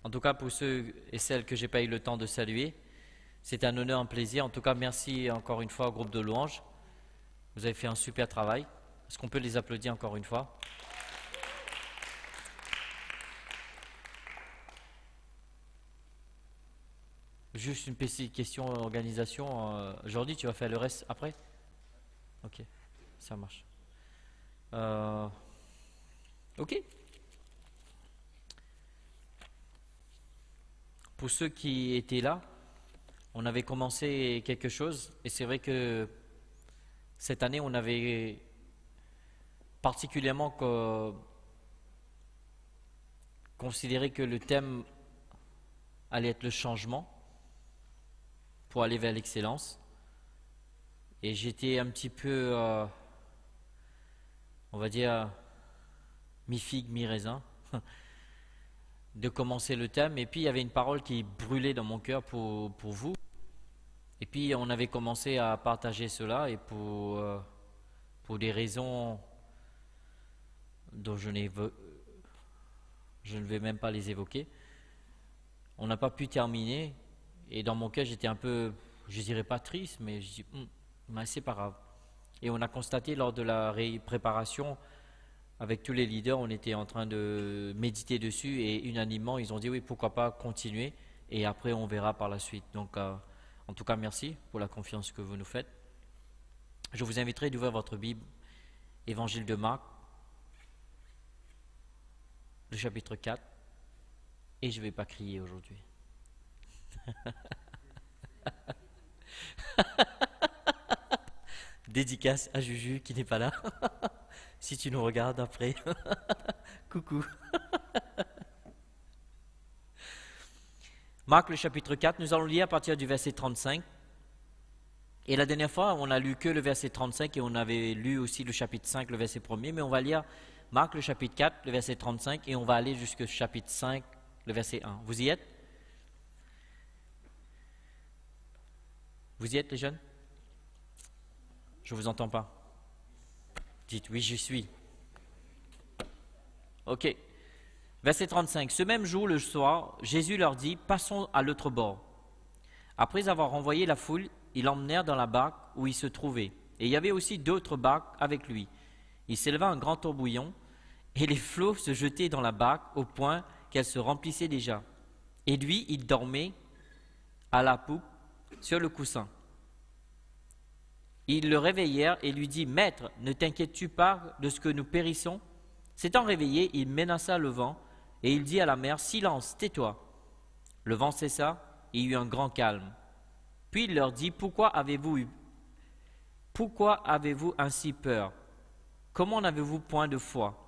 En tout cas, pour ceux et celles que j'ai pas eu le temps de saluer, c'est un honneur, un plaisir. En tout cas, merci encore une fois au groupe de louanges. Vous avez fait un super travail. Est-ce qu'on peut les applaudir encore une fois? Juste une petite question organisation. Jordi, tu vas faire le reste après? Ok, ça marche. Ok. Pour ceux qui étaient là, on avait commencé quelque chose et c'est vrai que cette année, on avait particulièrement considéré que le thème allait être le changement pour aller vers l'excellence. Et j'étais un petit peu, on va dire, mi-figue, mi-raisin, de commencer le thème. Et puis, il y avait une parole qui brûlait dans mon cœur pour vous. Et puis, on avait commencé à partager cela. Et pour des raisons dont je ne vais même pas les évoquer, on n'a pas pu terminer. Et dans mon cœur, j'étais un peu, je dirais pas triste, mais je dis, mais c'est pas grave. Et on a constaté lors de la préparation, avec tous les leaders, on était en train de méditer dessus et unanimement, ils ont dit oui, pourquoi pas continuer et après on verra par la suite. Donc, en tout cas, merci pour la confiance que vous nous faites. Je vous inviterai d'ouvrir votre Bible, Évangile de Marc, le chapitre 4, et je ne vais pas crier aujourd'hui. Dédicace à Juju qui n'est pas là. Si tu nous regardes après, coucou. Marc le chapitre 4, nous allons lire à partir du verset 35. Et la dernière fois, on n'a lu que le verset 35 et on avait lu aussi le chapitre 5, le verset 1er. Mais on va lire Marc le chapitre 4, le verset 35 et on va aller jusqu'au chapitre 5, le verset 1. Vous y êtes? Vous y êtes les jeunes? Je ne vous entends pas. Dites oui, j'y suis. Ok. Verset 35. Ce même jour, le soir, Jésus leur dit, passons à l'autre bord. Après avoir renvoyé la foule, ils l'emmenèrent dans la barque où il se trouvait. Et il y avait aussi d'autres barques avec lui. Il s'éleva un grand tourbillon, et les flots se jetaient dans la barque au point qu'elle se remplissait déjà. Et lui, il dormait à la poupe sur le coussin. Ils le réveillèrent et lui dit, « Maître, ne t'inquiètes-tu pas de ce que nous périssons ?» S'étant réveillé, il menaça le vent et il dit à la mer, « Silence, tais-toi !» Le vent cessa et il y eut un grand calme. Puis il leur dit, « Pourquoi avez-vous ainsi peur? Comment n'avez-vous point de foi ?»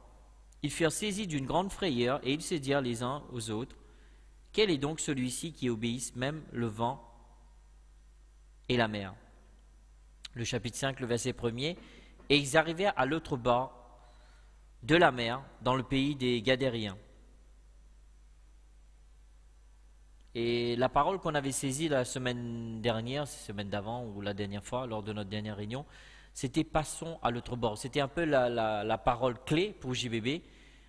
Ils furent saisis d'une grande frayeur et ils se dirent les uns aux autres, « Quel est donc celui-ci qui obéisse même le vent et la mer ?» Le chapitre 5, le verset 1er. Et ils arrivèrent à l'autre bord de la mer, dans le pays des Gadériens. Et la parole qu'on avait saisie la semaine dernière, semaine d'avant ou la dernière fois, lors de notre dernière réunion, c'était passons à l'autre bord. C'était un peu la parole clé pour JBB,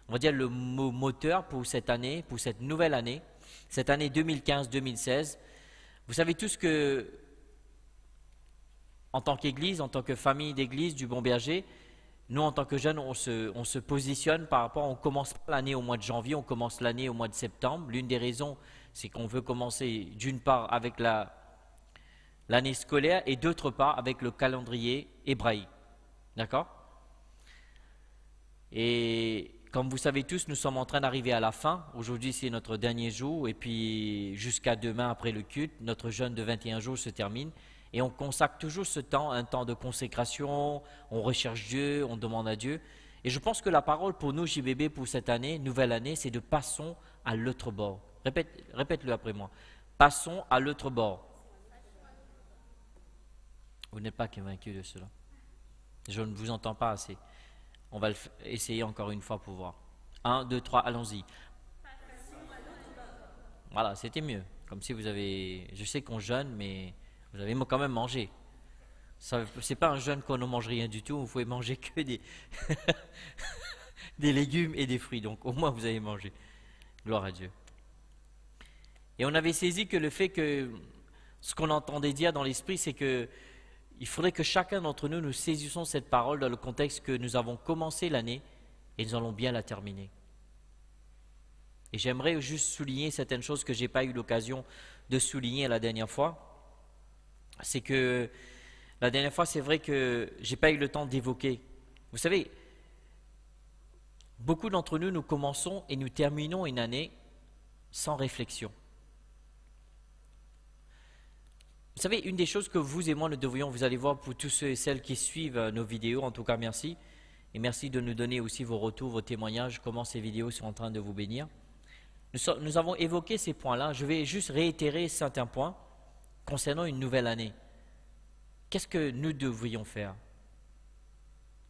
on va dire le mot moteur pour cette année, pour cette nouvelle année, cette année 2015-2016. Vous savez tous que en tant qu'Église, en tant que famille d'Église du Bon Berger, nous, en tant que jeunes, on se positionne par rapport, on commence l'année au mois de janvier, on commence l'année au mois de septembre. L'une des raisons, c'est qu'on veut commencer d'une part avec l'année scolaire et d'autre part avec le calendrier hébraïque. D'accord? Et comme vous savez tous, nous sommes en train d'arriver à la fin. Aujourd'hui, c'est notre dernier jour et puis jusqu'à demain, après le culte, notre jeûne de 21 jours se termine. Et on consacre toujours ce temps, un temps de consécration, on recherche Dieu, on demande à Dieu. Et je pense que la parole pour nous, JBB, pour cette année, nouvelle année, c'est de passons à l'autre bord. Répète-le après moi. Passons à l'autre bord. Vous n'êtes pas convaincu de cela. Je ne vous entends pas assez. On va essayer encore une fois pour voir. 1, 2, 3, allons-y. Voilà, c'était mieux. Comme si vous avez... Je sais qu'on jeûne, mais... Vous avez quand même mangé. C'est pas un jeûne qu'on ne mange rien du tout. Vous pouvez manger que des légumes et des fruits. Donc au moins vous avez mangé. Gloire à Dieu. Et on avait saisi que le fait que ce qu'on entendait dire dans l'esprit, c'est que il faudrait que chacun d'entre nous, nous saisissions cette parole dans le contexte que nous avons commencé l'année et nous allons bien la terminer. Et j'aimerais juste souligner certaines choses que je n'ai pas eu l'occasion de souligner la dernière fois. C'est que la dernière fois, c'est vrai que je n'ai pas eu le temps d'évoquer. Vous savez, beaucoup d'entre nous, nous commençons et nous terminons une année sans réflexion. Vous savez, une des choses que vous et moi nous devrions, vous allez voir pour tous ceux et celles qui suivent nos vidéos, en tout cas merci, et merci de nous donner aussi vos retours, vos témoignages, comment ces vidéos sont en train de vous bénir. Nous avons évoqué ces points-là, je vais juste réitérer certains points concernant une nouvelle année. Qu'est-ce que nous devrions faire?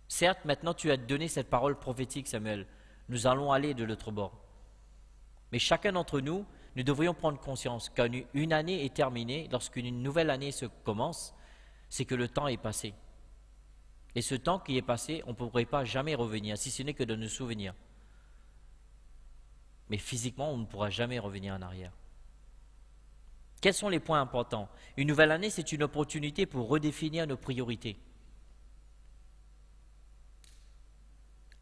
Certes, maintenant tu as donné cette parole prophétique, Samuel, nous allons aller de l'autre bord. Mais chacun d'entre nous, nous devrions prendre conscience qu'une année est terminée, lorsqu'une nouvelle année se commence, c'est que le temps est passé. Et ce temps qui est passé, on ne pourrait pas jamais revenir, si ce n'est que de nous souvenir. Mais physiquement, on ne pourra jamais revenir en arrière. Quels sont les points importants? Une nouvelle année, c'est une opportunité pour redéfinir nos priorités.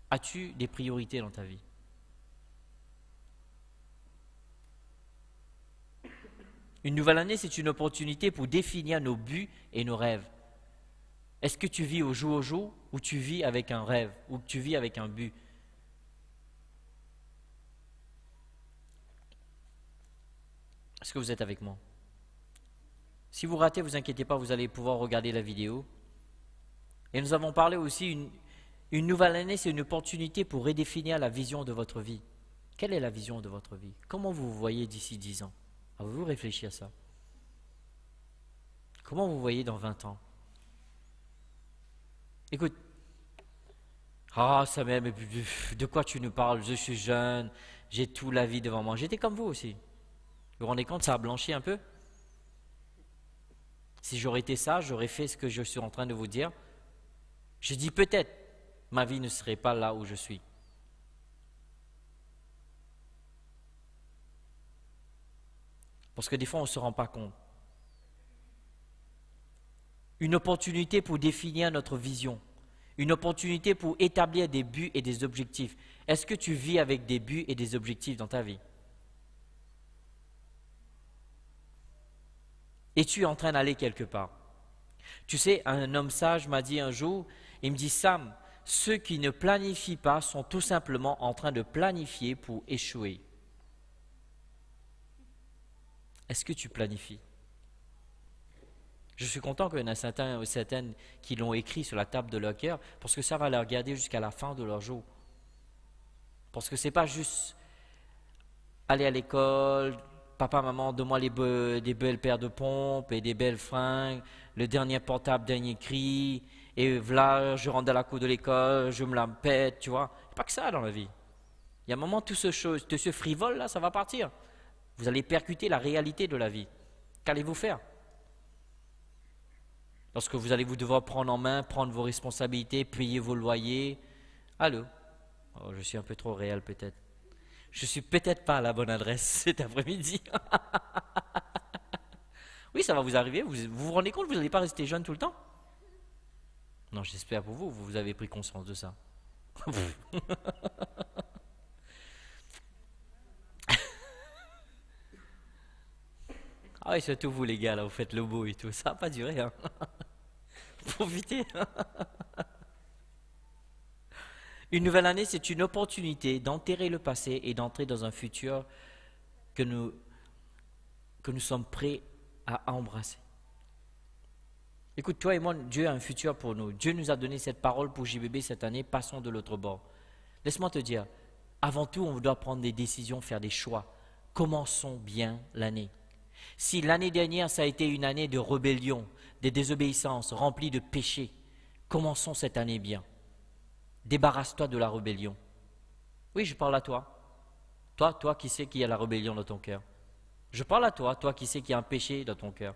As-tu des priorités dans ta vie? Une nouvelle année, c'est une opportunité pour définir nos buts et nos rêves. Est-ce que tu vis au jour ou tu vis avec un rêve, ou tu vis avec un but? Est-ce que vous êtes avec moi? Si vous ratez, vous inquiétez pas, vous allez pouvoir regarder la vidéo. Et nous avons parlé aussi, une nouvelle année, c'est une opportunité pour redéfinir la vision de votre vie. Quelle est la vision de votre vie? Comment vous vous voyez d'ici 10 ans? Avez-vous réfléchi à ça? Comment vous voyez dans 20 ans? Écoute, Samuel, mais de quoi tu nous parles? Je suis jeune, j'ai toute la vie devant moi. J'étais comme vous aussi. Vous vous rendez compte, ça a blanchi un peu? Si j'aurais été sage, j'aurais fait ce que je suis en train de vous dire. Je dis peut-être, ma vie ne serait pas là où je suis. Parce que des fois, on ne se rend pas compte. Une opportunité pour définir notre vision. Une opportunité pour établir des buts et des objectifs. Est-ce que tu vis avec des buts et des objectifs dans ta vie? Es-tu en train d'aller quelque part? Tu sais, un homme sage m'a dit un jour, il me dit, Sam, ceux qui ne planifient pas sont tout simplement en train de planifier pour échouer. Est-ce que tu planifies? Je suis content qu'il y en a certaines qui l'ont écrit sur la table de leur cœur, parce que ça va leur garder jusqu'à la fin de leur jour. Parce que ce n'est pas juste aller à l'école, papa, maman, donne-moi des belles paires de pompes et des belles fringues, le dernier portable, dernier cri, et voilà, je rentre dans la cour de l'école, je me la pète, tu vois. Il n'y a pas que ça dans la vie. Il y a un moment, tout ce frivole là, ça va partir. Vous allez percuter la réalité de la vie. Qu'allez-vous faire? Lorsque vous allez vous devoir prendre en main, prendre vos responsabilités, payer vos loyers. Allô? Oh, je suis un peu trop réel peut-être. Je ne suis peut-être pas à la bonne adresse cet après-midi. Oui, ça va vous arriver. Vous rendez compte que vous n'allez pas rester jeune tout le temps? Non, j'espère pour vous, vous avez pris conscience de ça. Ah oui, surtout vous les gars, là, vous faites le beau et tout. Ça n'a pas duré, hein. Profitez. Une nouvelle année, c'est une opportunité d'enterrer le passé et d'entrer dans un futur que nous sommes prêts à embrasser. Écoute, toi et moi, Dieu a un futur pour nous. Dieu nous a donné cette parole pour JBB cette année, passons de l'autre bord. Laisse-moi te dire, avant tout, on doit prendre des décisions, faire des choix. Commençons bien l'année. Si l'année dernière, ça a été une année de rébellion, de désobéissance, remplie de péchés, commençons cette année bien. Débarrasse-toi de la rébellion. Oui, je parle à toi. Toi qui sais qu'il y a la rébellion dans ton cœur. Je parle à toi qui sais qu'il y a un péché dans ton cœur.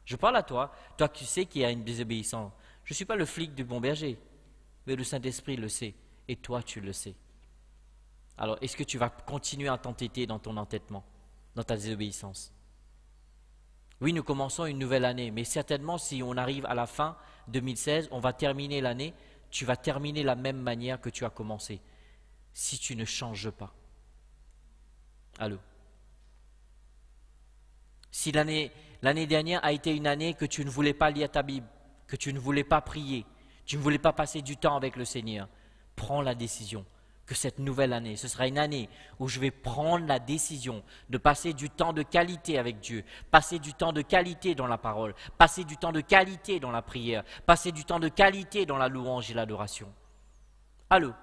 Je parle à toi qui sais qu'il y a une désobéissance. Je ne suis pas le flic du bon berger, mais le Saint-Esprit le sait, et toi tu le sais. Alors, est-ce que tu vas continuer à t'entêter dans ton entêtement? dans ta désobéissance. Oui, nous commençons une nouvelle année, mais certainement si on arrive à la fin 2016, on va terminer l'année, tu vas terminer de la même manière que tu as commencé, si tu ne changes pas. Allô? Si l'année dernière a été une année que tu ne voulais pas lire ta Bible, que tu ne voulais pas prier, tu ne voulais pas passer du temps avec le Seigneur, prends la décision que cette nouvelle année, ce sera une année où je vais prendre la décision de passer du temps de qualité avec Dieu, passer du temps de qualité dans la parole, passer du temps de qualité dans la prière, passer du temps de qualité dans la louange et l'adoration. Allô?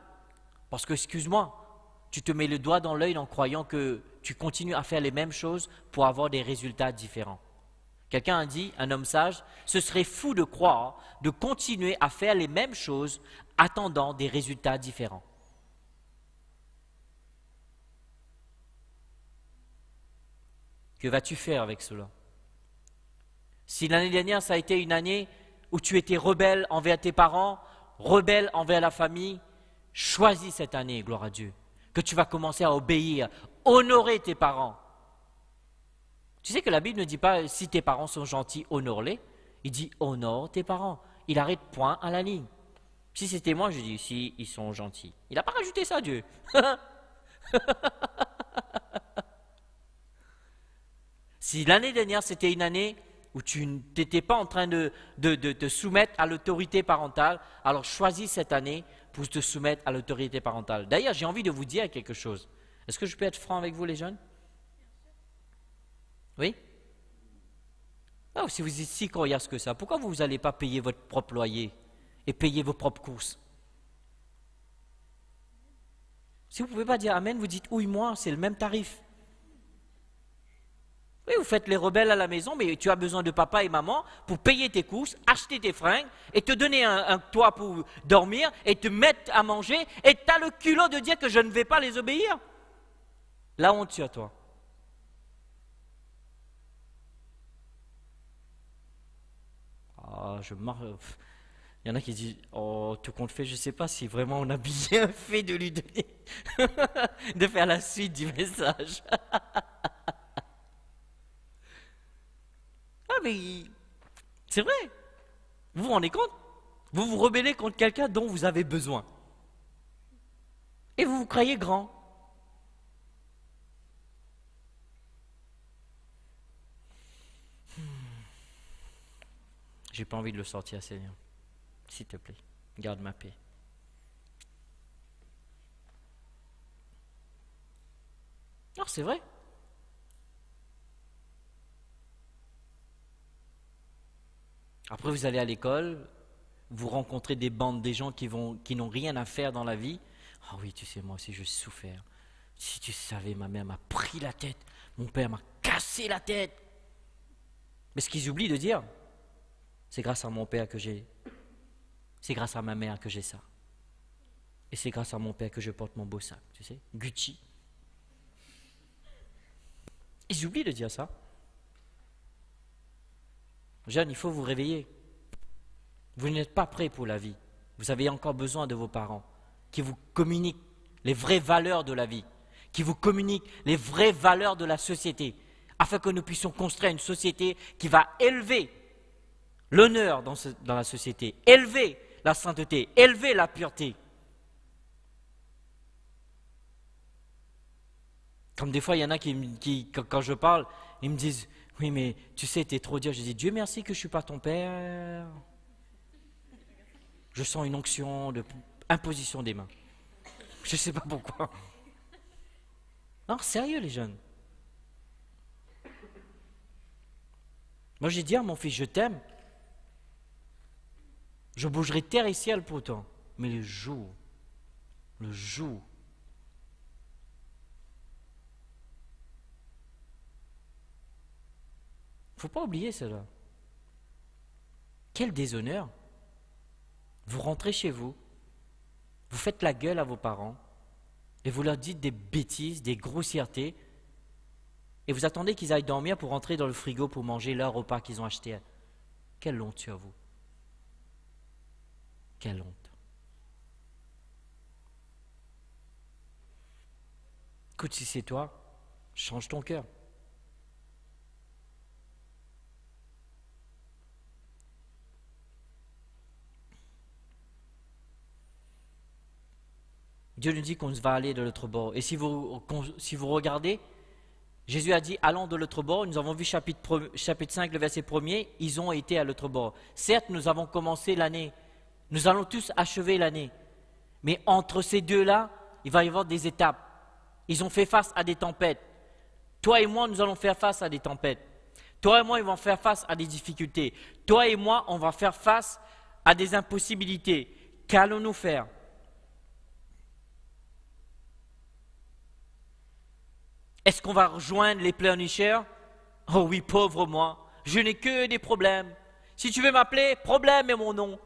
Parce que, excuse-moi, tu te mets le doigt dans l'œil en croyant que tu continues à faire les mêmes choses pour avoir des résultats différents. Quelqu'un a dit, un homme sage, ce serait fou de croire, de continuer à faire les mêmes choses attendant des résultats différents. Que vas-tu faire avec cela? Si l'année dernière, ça a été une année où tu étais rebelle envers tes parents, rebelle envers la famille, choisis cette année, gloire à Dieu, que tu vas commencer à obéir, honorer tes parents. Tu sais que la Bible ne dit pas si tes parents sont gentils, honore-les. Il dit honore tes parents. Il arrête point à la ligne. Si c'était moi, je dis si ils sont gentils. Il n'a pas rajouté ça, Dieu. Si l'année dernière, c'était une année où tu n'étais pas en train de te soumettre à l'autorité parentale, alors choisis cette année pour te soumettre à l'autorité parentale. D'ailleurs, j'ai envie de vous dire quelque chose. Est-ce que je peux être franc avec vous, les jeunes? Oui? Oh, si vous êtes si coriace que ça, pourquoi vous n'allez pas payer votre propre loyer et payer vos propres courses? Si vous ne pouvez pas dire Amen, vous dites ouille-moi, c'est le même tarif. Oui, vous faites les rebelles à la maison, mais tu as besoin de papa et maman pour payer tes courses, acheter tes fringues et te donner un toit pour dormir et te mettre à manger et tu as le culot de dire que je ne vais pas les obéir. La honte sur toi. Ah, il y en a qui disent, oh, tout compte fait, je ne sais pas si vraiment on a bien fait de lui donner, de faire la suite du message. Ah, mais c'est vrai. Vous vous rendez compte? Vous vous rebellez contre quelqu'un dont vous avez besoin. Et vous vous croyez grand. J'ai pas envie de le sortir, Seigneur. S'il te plaît, garde ma paix. Non, c'est vrai. Après, vous allez à l'école, vous rencontrez des bandes, des gens qui n'ont rien à faire dans la vie. Ah oui, tu sais, moi aussi, je souffert. Si tu savais, ma mère m'a pris la tête, mon père m'a cassé la tête. Mais ce qu'ils oublient de dire, c'est grâce à mon père que j'ai, c'est grâce à ma mère que j'ai ça. Et c'est grâce à mon père que je porte mon beau sac, tu sais, Gucci. Ils oublient de dire ça. Jeunes, il faut vous réveiller. Vous n'êtes pas prêts pour la vie. Vous avez encore besoin de vos parents qui vous communiquent les vraies valeurs de la vie, qui vous communiquent les vraies valeurs de la société, afin que nous puissions construire une société qui va élever l'honneur dans la société, élever la sainteté, élever la pureté. Comme des fois, il y en a qui quand je parle, ils me disent « Oui, mais tu sais, t'es trop dur. » Je dis « Dieu merci que je ne suis pas ton père. » Je sens une onction de imposition des mains. Je ne sais pas pourquoi. Non, sérieux les jeunes. Moi j'ai dit à mon fils, je t'aime. Je bougerai terre et ciel pour toi. Mais le jour, il ne faut pas oublier cela. Quel déshonneur. Vous rentrez chez vous, vous faites la gueule à vos parents, et vous leur dites des bêtises, des grossièretés, et vous attendez qu'ils aillent dormir pour rentrer dans le frigo pour manger leur repas qu'ils ont acheté. Quelle honte sur vous. Quelle honte. Écoute, si c'est toi, change ton cœur. Dieu nous dit qu'on va aller de l'autre bord. Et si vous regardez, Jésus a dit, allons de l'autre bord. Nous avons vu chapitre 5, le verset 1er, ils ont été à l'autre bord. Certes, nous avons commencé l'année. Nous allons tous achever l'année. Mais entre ces deux-là, il va y avoir des étapes. Ils ont fait face à des tempêtes. Toi et moi, nous allons faire face à des tempêtes. Toi et moi, ils vont faire face à des difficultés. Toi et moi, on va faire face à des impossibilités. Qu'allons-nous faire? Est-ce qu'on va rejoindre les pleurnicheurs? Oh oui, pauvre moi, je n'ai que des problèmes. Si tu veux m'appeler, problème est mon nom.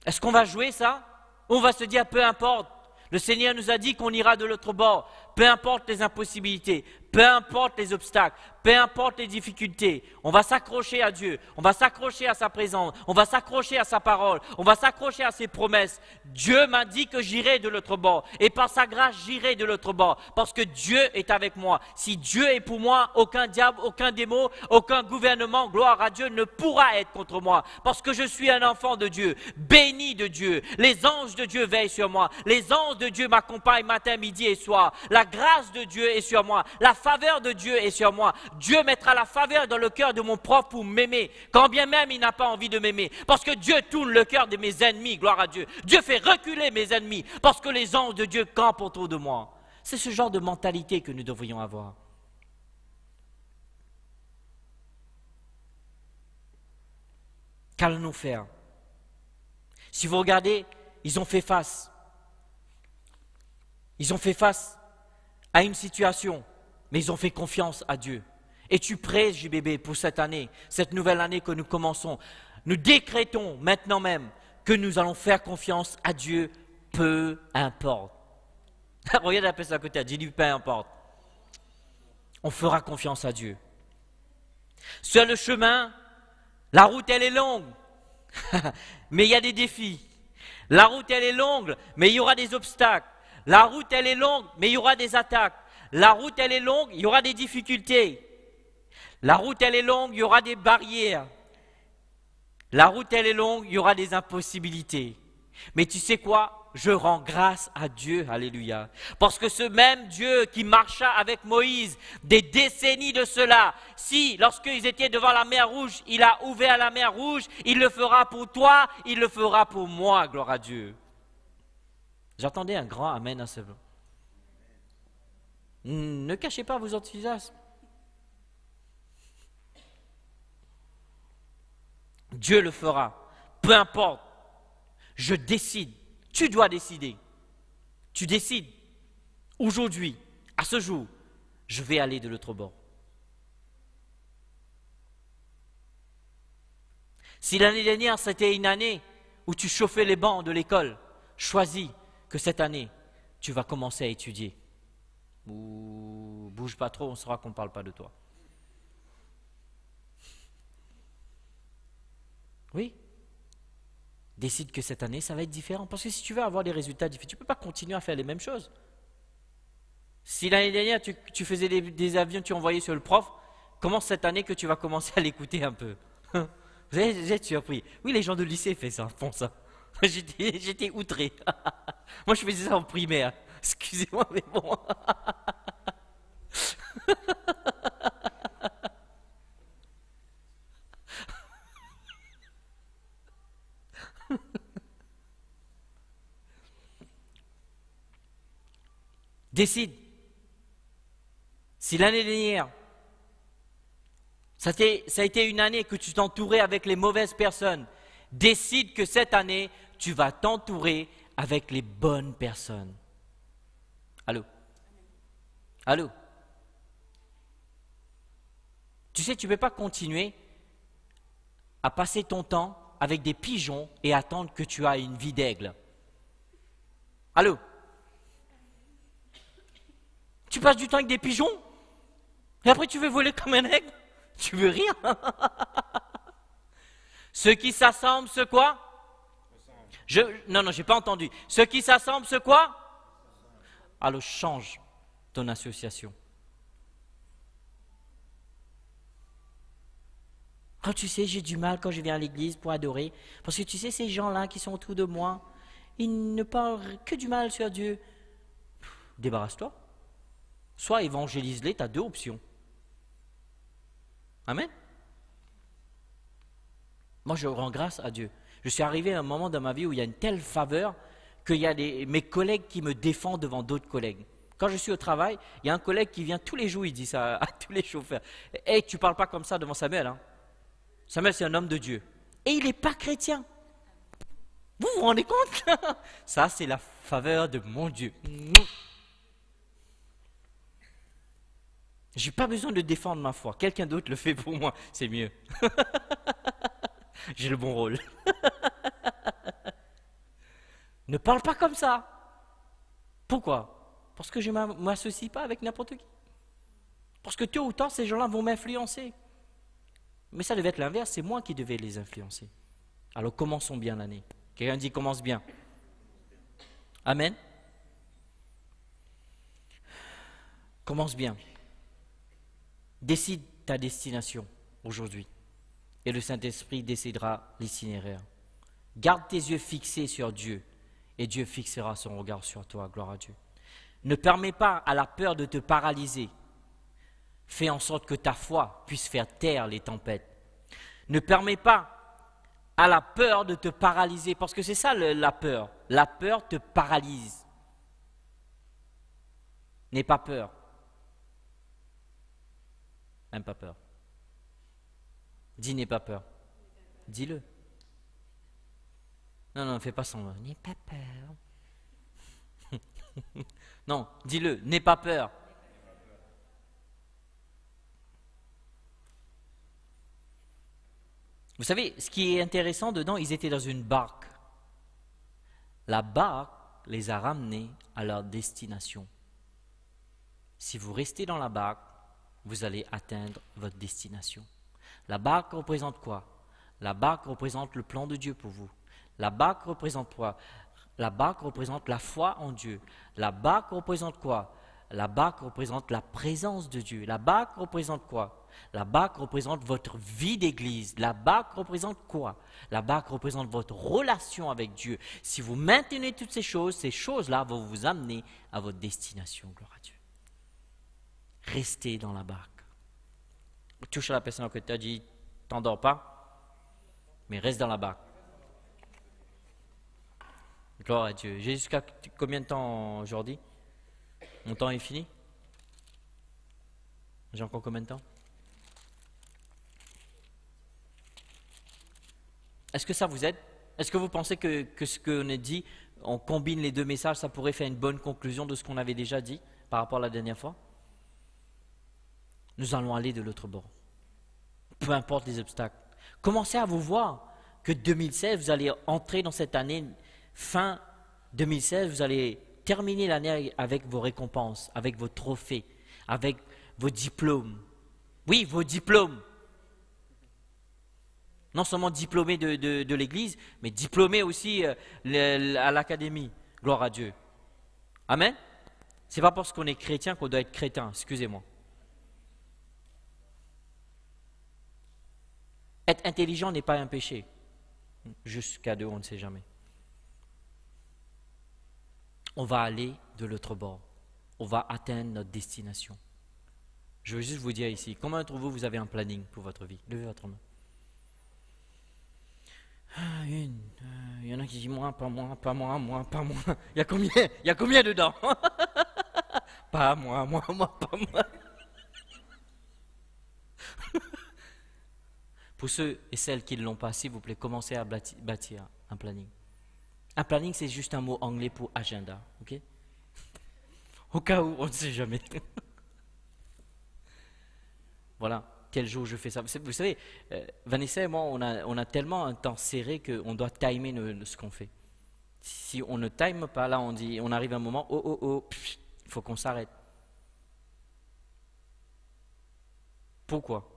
Est-ce qu'on va jouer ça? Ou on va se dire, peu importe, le Seigneur nous a dit qu'on ira de l'autre bord. Peu importe les impossibilités, peu importe les obstacles, peu importe les difficultés, on va s'accrocher à Dieu, on va s'accrocher à sa présence, on va s'accrocher à sa parole, on va s'accrocher à ses promesses. Dieu m'a dit que j'irai de l'autre bord et par sa grâce j'irai de l'autre bord parce que Dieu est avec moi. Si Dieu est pour moi, aucun diable, aucun démon, aucun gouvernement, gloire à Dieu, ne pourra être contre moi parce que je suis un enfant de Dieu, béni de Dieu. Les anges de Dieu veillent sur moi, les anges de Dieu m'accompagnent matin, midi et soir. La grâce de Dieu est sur moi, la faveur de Dieu est sur moi. Dieu mettra la faveur dans le cœur de mon prof pour m'aimer, quand bien même il n'a pas envie de m'aimer. Parce que Dieu tourne le cœur de mes ennemis, gloire à Dieu. Dieu fait reculer mes ennemis, parce que les anges de Dieu campent autour de moi. C'est ce genre de mentalité que nous devrions avoir. Qu'allons-nous faire? Si vous regardez, ils ont fait face. Ils ont fait face à une situation, mais ils ont fait confiance à Dieu. Es-tu prêt, JBB, pour cette année, cette nouvelle année que nous commençons? Nous décrétons maintenant même que nous allons faire confiance à Dieu, peu importe. Regarde la personne à côté, dis-lui peu importe. On fera confiance à Dieu. Sur le chemin, la route elle est longue, mais il y a des défis. La route elle est longue, mais il y aura des obstacles. La route, elle est longue, mais il y aura des attaques. La route, elle est longue, il y aura des difficultés. La route, elle est longue, il y aura des barrières. La route, elle est longue, il y aura des impossibilités. Mais tu sais quoi? Je rends grâce à Dieu, alléluia. Parce que ce même Dieu qui marcha avec Moïse des décennies de cela, si, lorsqu'ils étaient devant la mer Rouge, il a ouvert la mer Rouge, il le fera pour toi, il le fera pour moi, gloire à Dieu. J'attendais un grand amen à ce moment. Ne cachez pas vos enthousiasmes. Dieu le fera. Peu importe. Je décide. Tu dois décider. Tu décides. Aujourd'hui, à ce jour, je vais aller de l'autre bord. Si l'année dernière, c'était une année où tu chauffais les bancs de l'école, choisis que cette année, tu vas commencer à étudier. Ou bouge pas trop, on saura qu'on ne parle pas de toi. Oui. Décide que cette année, ça va être différent. Parce que si tu veux avoir des résultats différents, tu ne peux pas continuer à faire les mêmes choses. Si l'année dernière, tu faisais des avions, tu envoyais sur le prof, comment cette année que tu vas commencer à l'écouter un peu? Vous êtes surpris. Oui, les gens de lycée font ça. J'étais outré. Moi, je faisais ça en primaire. Excusez-moi, mais bon. Décide. Si l'année dernière, ça a été une année que tu t'entourais avec les mauvaises personnes, décide que cette année, tu vas t'entourer avec les bonnes personnes. Allô? Allô? Tu sais, tu ne peux pas continuer à passer ton temps avec des pigeons et attendre que tu aies une vie d'aigle. Allô? Tu passes du temps avec des pigeons et après tu veux voler comme un aigle? Tu veux rire? Ceux qui s'assemblent, ce quoi? Non, j'ai pas entendu. Ceux qui s'assemblent, ce quoi? Alors change ton association. Oh, tu sais, j'ai du mal quand je viens à l'église pour adorer. Parce que tu sais, ces gens-là qui sont autour de moi, il ne parle que du mal sur Dieu. Débarrasse-toi. Soit évangélise-les, tu as deux options. Amen. Moi, je rends grâce à Dieu. Je suis arrivé à un moment dans ma vie où il y a une telle faveur qu'il y a mes collègues qui me défendent devant d'autres collègues. Quand je suis au travail, il y a un collègue qui vient tous les jours, il dit ça à tous les chauffeurs. « Hey, tu ne parles pas comme ça devant Samuel. Hein. Samuel, c'est un homme de Dieu. Et il n'est pas chrétien. » Vous vous rendez compte? Ça, c'est la faveur de mon Dieu. Je n'ai pas besoin de défendre ma foi. Quelqu'un d'autre le fait pour moi. C'est mieux. J'ai le bon rôle. Ne parle pas comme ça. Pourquoi? Parce que je ne m'associe pas avec n'importe qui. Parce que tôt ou tard, ces gens-là vont m'influencer. Mais ça devait être l'inverse, c'est moi qui devais les influencer. Alors commençons bien l'année. Quelqu'un dit commence bien. Amen. Commence bien. Décide ta destination aujourd'hui. Et le Saint-Esprit décidera l'itinéraire. Garde tes yeux fixés sur Dieu. Et Dieu fixera son regard sur toi. Gloire à Dieu. Ne permets pas à la peur de te paralyser. Fais en sorte que ta foi puisse faire taire les tempêtes. Ne permets pas à la peur de te paralyser, parce que c'est ça la peur. La peur te paralyse. N'aie pas peur. N'aie pas peur. Dis n'aie pas peur. Dis-le. Non, non, fais pas semblant. N'aie pas peur. Non, dis-le. N'aie pas peur. Vous savez, ce qui est intéressant dedans, ils étaient dans une barque. La barque les a ramenés à leur destination. Si vous restez dans la barque, vous allez atteindre votre destination. La barque représente quoi? La barque représente le plan de Dieu pour vous. La barque représente quoi? La barque représente la foi en Dieu. La barque représente quoi? La barque représente la présence de Dieu. La barque représente quoi? La barque représente votre vie d'église. La barque représente quoi? La barque représente votre relation avec Dieu. Si vous maintenez toutes ces choses-là vont vous amener à votre destination. Gloire à Dieu. Restez dans la barque. Touche à la personne que tu as dit, t'endors pas, mais reste dans la barque. Gloire à Dieu. J'ai jusqu'à combien de temps aujourd'hui? Mon temps est fini? J'ai encore combien de temps? Est-ce que ça vous aide? Est-ce que vous pensez que ce qu'on a dit, on combine les deux messages, ça pourrait faire une bonne conclusion de ce qu'on avait déjà dit par rapport à la dernière fois? Nous allons aller de l'autre bord. Peu importe les obstacles. Commencez à vous voir que 2016, vous allez entrer dans cette année, fin 2016, vous allez terminer l'année avec vos récompenses, avec vos trophées, avec vos diplômes. Oui, vos diplômes. Non seulement diplômé de l'Église, mais diplômé aussi à l'académie. Gloire à Dieu. Amen. Ce n'est pas parce qu'on est chrétien qu'on doit être crétin, excusez-moi. Être intelligent n'est pas un péché. Jusqu'à deux, on ne sait jamais. On va aller de l'autre bord. On va atteindre notre destination. Je veux juste vous dire ici, combien d'entre vous, vous avez un planning pour votre vie? Levez votre main. Il y en a qui disent moi, pas moi, pas moi, moi, pas moi. Il y a combien dedans? Pas moi, moi, pas moi. Pour ceux et celles qui ne l'ont pas, s'il vous plaît, commencez à bâtir un planning. Un planning, c'est juste un mot anglais pour agenda, ok? Au cas où, on ne sait jamais. Voilà, quel jour je fais ça. Vous savez, Vanessa et moi, on a tellement un temps serré qu'on doit timer ce qu'on fait. Si on ne time pas, là, on arrive à un moment, il faut qu'on s'arrête. Pourquoi?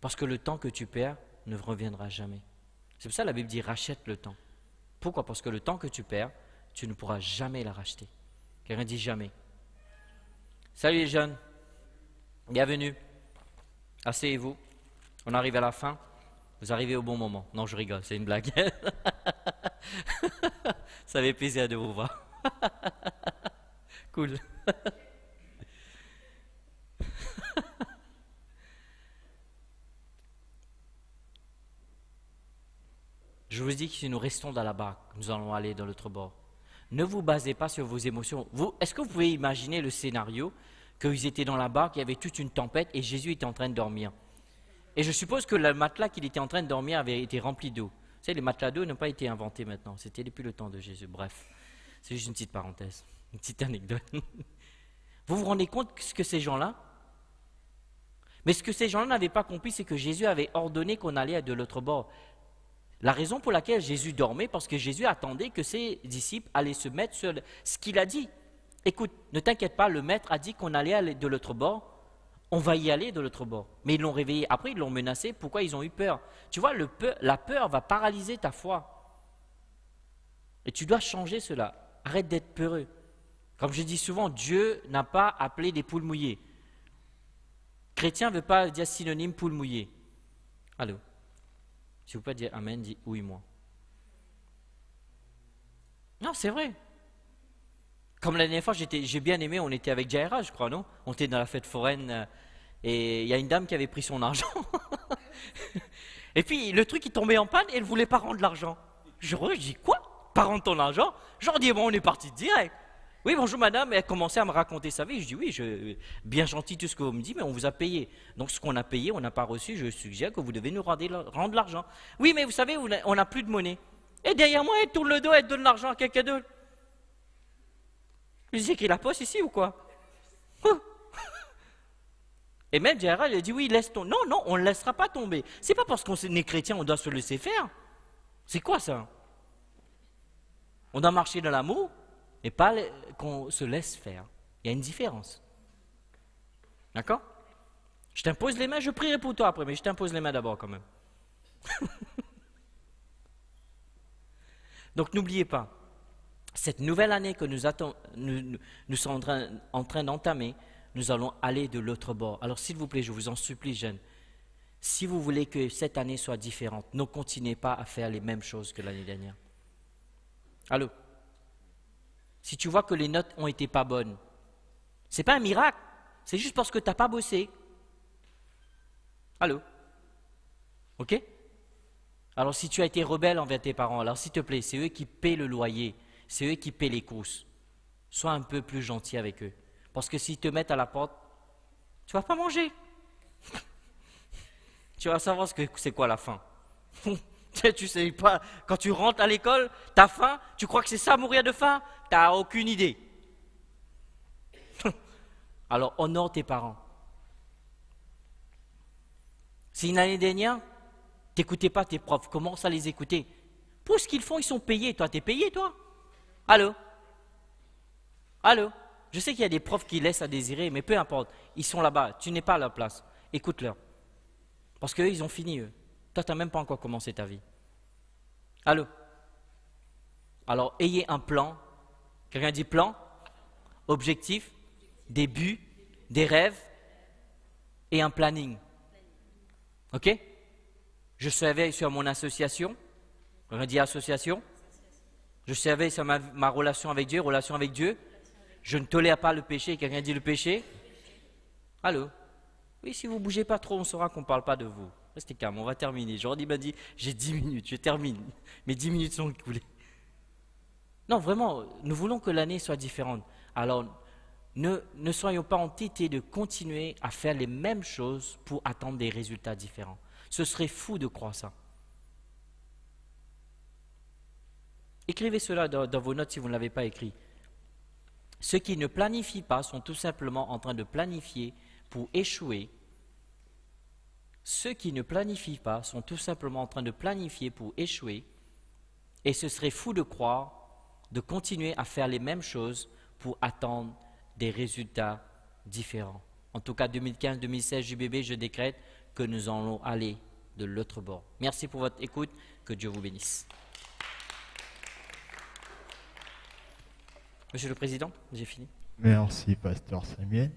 Parce que le temps que tu perds ne reviendra jamais. C'est pour ça que la Bible dit rachète le temps. Pourquoi? Parce que le temps que tu perds, tu ne pourras jamais la racheter. Quelqu'un dit jamais. Salut les jeunes, bienvenue. Asseyez-vous. On arrive à la fin. Vous arrivez au bon moment. Non, je rigole, c'est une blague. Ça avait plaisir de vous voir. Cool. Je vous dis que si nous restons dans la barque, nous allons aller dans l'autre bord. Ne vous basez pas sur vos émotions. Est-ce que vous pouvez imaginer le scénario qu'ils étaient dans la barque, il y avait toute une tempête et Jésus était en train de dormir. Et je suppose que le matelas qu'il était en train de dormir avait été rempli d'eau. Vous savez, les matelas d'eau n'ont pas été inventés maintenant. C'était depuis le temps de Jésus. Bref, c'est juste une petite parenthèse, une petite anecdote. Vous vous rendez compte ce que ces gens-là? Mais ce que ces gens-là n'avaient pas compris, c'est que Jésus avait ordonné qu'on allait de l'autre bord. La raison pour laquelle Jésus dormait, parce que Jésus attendait que ses disciples allaient se mettre sur ce qu'il a dit. Écoute, ne t'inquiète pas, le maître a dit qu'on allait aller de l'autre bord. On va y aller de l'autre bord. Mais ils l'ont réveillé. Après, ils l'ont menacé. Pourquoi ils ont eu peur? Tu vois, la peur va paralyser ta foi. Et tu dois changer cela. Arrête d'être peureux. Comme je dis souvent, Dieu n'a pas appelé des poules mouillées. Chrétien ne veut pas dire synonyme poule mouillée. Allô? Si vous pouvez dire Amen, dis oui, moi. Non, c'est vrai. Comme la dernière fois, j'ai bien aimé, on était avec Jaira, je crois, non? On était dans la fête foraine et il y a une dame qui avait pris son argent. Et puis le truc il tombait en panne et elle ne voulait pas rendre l'argent. Je dis quoi? Pas rendre ton argent? J'en dis bon, on est parti direct. Oui, bonjour madame, et elle commençait à me raconter sa vie. Je dis oui, bien gentil tout ce que vous me dites, mais on vous a payé. Donc ce qu'on a payé, on n'a pas reçu, je suggère que vous devez nous rendre l'argent. Oui, mais vous savez, on n'a plus de monnaie. Et derrière moi, elle tourne le dos, elle donne l'argent à quelqu'un d'autre. Je dis, écrit la poste ici ou quoi? Et même Jaira, il a dit, oui, laisse tomber. Non, non, on ne laissera pas tomber. C'est pas parce qu'on est chrétien, on doit se laisser faire. C'est quoi ça? On doit marcher dans l'amour, et pas qu'on se laisse faire. Il y a une différence. D'accord? Je t'impose les mains, je prierai pour toi après, mais je t'impose les mains d'abord quand même. Donc n'oubliez pas, cette nouvelle année que nous sommes en train d'entamer, nous allons aller de l'autre bord. Alors s'il vous plaît, je vous en supplie, jeunes, si vous voulez que cette année soit différente, ne continuez pas à faire les mêmes choses que l'année dernière. Allô? Si tu vois que les notes ont été pas bonnes, c'est pas un miracle, c'est juste parce que tu n'as pas bossé. Allô? Ok? Alors si tu as été rebelle envers tes parents, alors s'il te plaît, c'est eux qui paient le loyer, c'est eux qui paient les courses. Sois un peu plus gentil avec eux. Parce que s'ils te mettent à la porte, tu ne vas pas manger. Tu vas savoir ce que c'est quoi la faim. Tu sais pas, quand tu rentres à l'école, tu as faim, tu crois que c'est ça mourir de faim? Tu n'as aucune idée. Alors honore tes parents. Si une année dernière, tu n'écoutais pas tes profs, commence à les écouter. Pour ce qu'ils font, ils sont payés. Toi, tu es payé, toi? Allô? Allô? Je sais qu'il y a des profs qui laissent à désirer, mais peu importe. Ils sont là-bas, tu n'es pas à leur place. Écoute-leur. Parce qu'eux, ils ont fini, eux. Toi, tu n'as même pas encore commencé ta vie. Allô? Alors, ayez un plan. Quelqu'un dit plan? Objectif? Des buts? Des rêves? Et un planning. Ok? Je surveille sur mon association. On dit association. Je surveille sur ma relation avec Dieu, relation avec Dieu. Je ne tolère pas le péché. Quelqu'un dit le péché? Allô? Oui, si vous ne bougez pas trop, on saura qu'on ne parle pas de vous. Restez calme, on va terminer. Jordi m'a dit, j'ai 10 minutes, je termine. Mes 10 minutes sont écoulées. Non, vraiment, nous voulons que l'année soit différente. Alors, ne soyons pas entêtés de continuer à faire les mêmes choses pour attendre des résultats différents. Ce serait fou de croire ça. Écrivez cela dans vos notes si vous ne l'avez pas écrit. Ceux qui ne planifient pas sont tout simplement en train de planifier pour échouer. Ceux qui ne planifient pas sont tout simplement en train de planifier pour échouer. Et ce serait fou de croire, de continuer à faire les mêmes choses pour attendre des résultats différents. En tout cas, 2015-2016, JBB, je décrète que nous allons aller de l'autre bord. Merci pour votre écoute, que Dieu vous bénisse. Monsieur le Président, j'ai fini. Merci, Pasteur Samuel.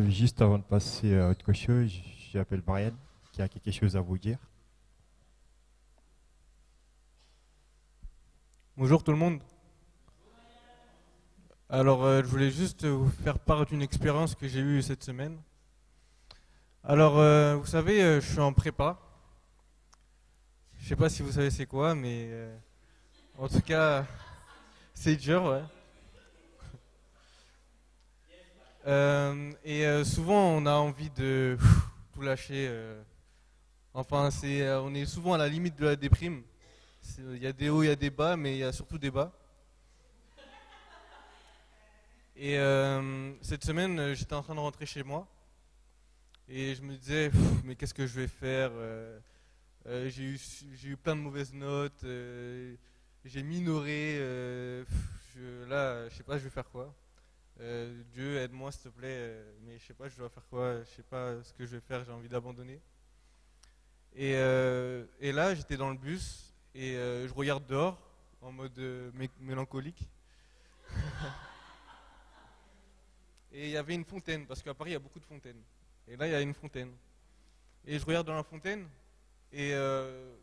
Juste avant de passer à autre chose, j'appelle Brian, qui a quelque chose à vous dire. Bonjour tout le monde. Alors, je voulais juste vous faire part d'une expérience que j'ai eue cette semaine. Alors, vous savez, je suis en prépa. Je sais pas si vous savez c'est quoi, mais en tout cas, c'est dur, ouais. Souvent, on a envie de tout lâcher. Enfin, on est souvent à la limite de la déprime. Il y a des hauts, il y a des bas, mais il y a surtout des bas. Cette semaine, j'étais en train de rentrer chez moi et je me disais, mais qu'est-ce que je vais faire j'ai eu plein de mauvaises notes, j'ai minoré, là, je sais pas, je vais faire quoi. Dieu, aide-moi s'il te plaît, mais je sais pas, je dois faire quoi, je sais pas ce que je vais faire, j'ai envie d'abandonner. Et là, j'étais dans le bus et je regarde dehors en mode mélancolique. Et il y avait une fontaine, parce qu'à Paris, il y a beaucoup de fontaines. Et là, il y a une fontaine. Et je regarde dans la fontaine, et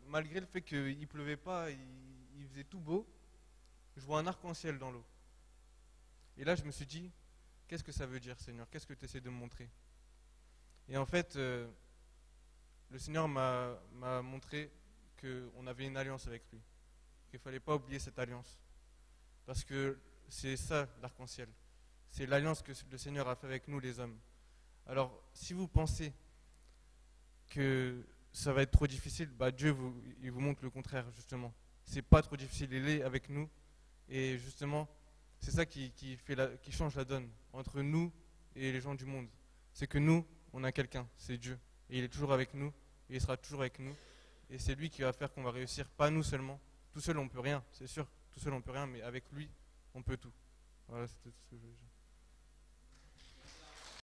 malgré le fait qu'il pleuvait pas, il faisait tout beau, je vois un arc-en-ciel dans l'eau. Et là, je me suis dit, qu'est-ce que ça veut dire, Seigneur? Qu'est-ce que tu essaies de me montrer? Et en fait, le Seigneur m'a montré qu'on avait une alliance avec lui, qu'il ne fallait pas oublier cette alliance. Parce que c'est ça, l'arc-en-ciel. C'est l'alliance que le Seigneur a fait avec nous, les hommes. Alors, si vous pensez que ça va être trop difficile, bah Dieu il vous montre le contraire, justement. C'est pas trop difficile, il est avec nous. Et justement, c'est ça qui change la donne entre nous et les gens du monde. C'est que nous, on a quelqu'un, c'est Dieu. Et il est toujours avec nous, et il sera toujours avec nous. Et c'est lui qui va faire qu'on va réussir, pas nous seulement. Tout seul, on peut rien, c'est sûr. Tout seul, on peut rien, mais avec lui, on peut tout. Voilà, c'était tout ce que je voulais dire.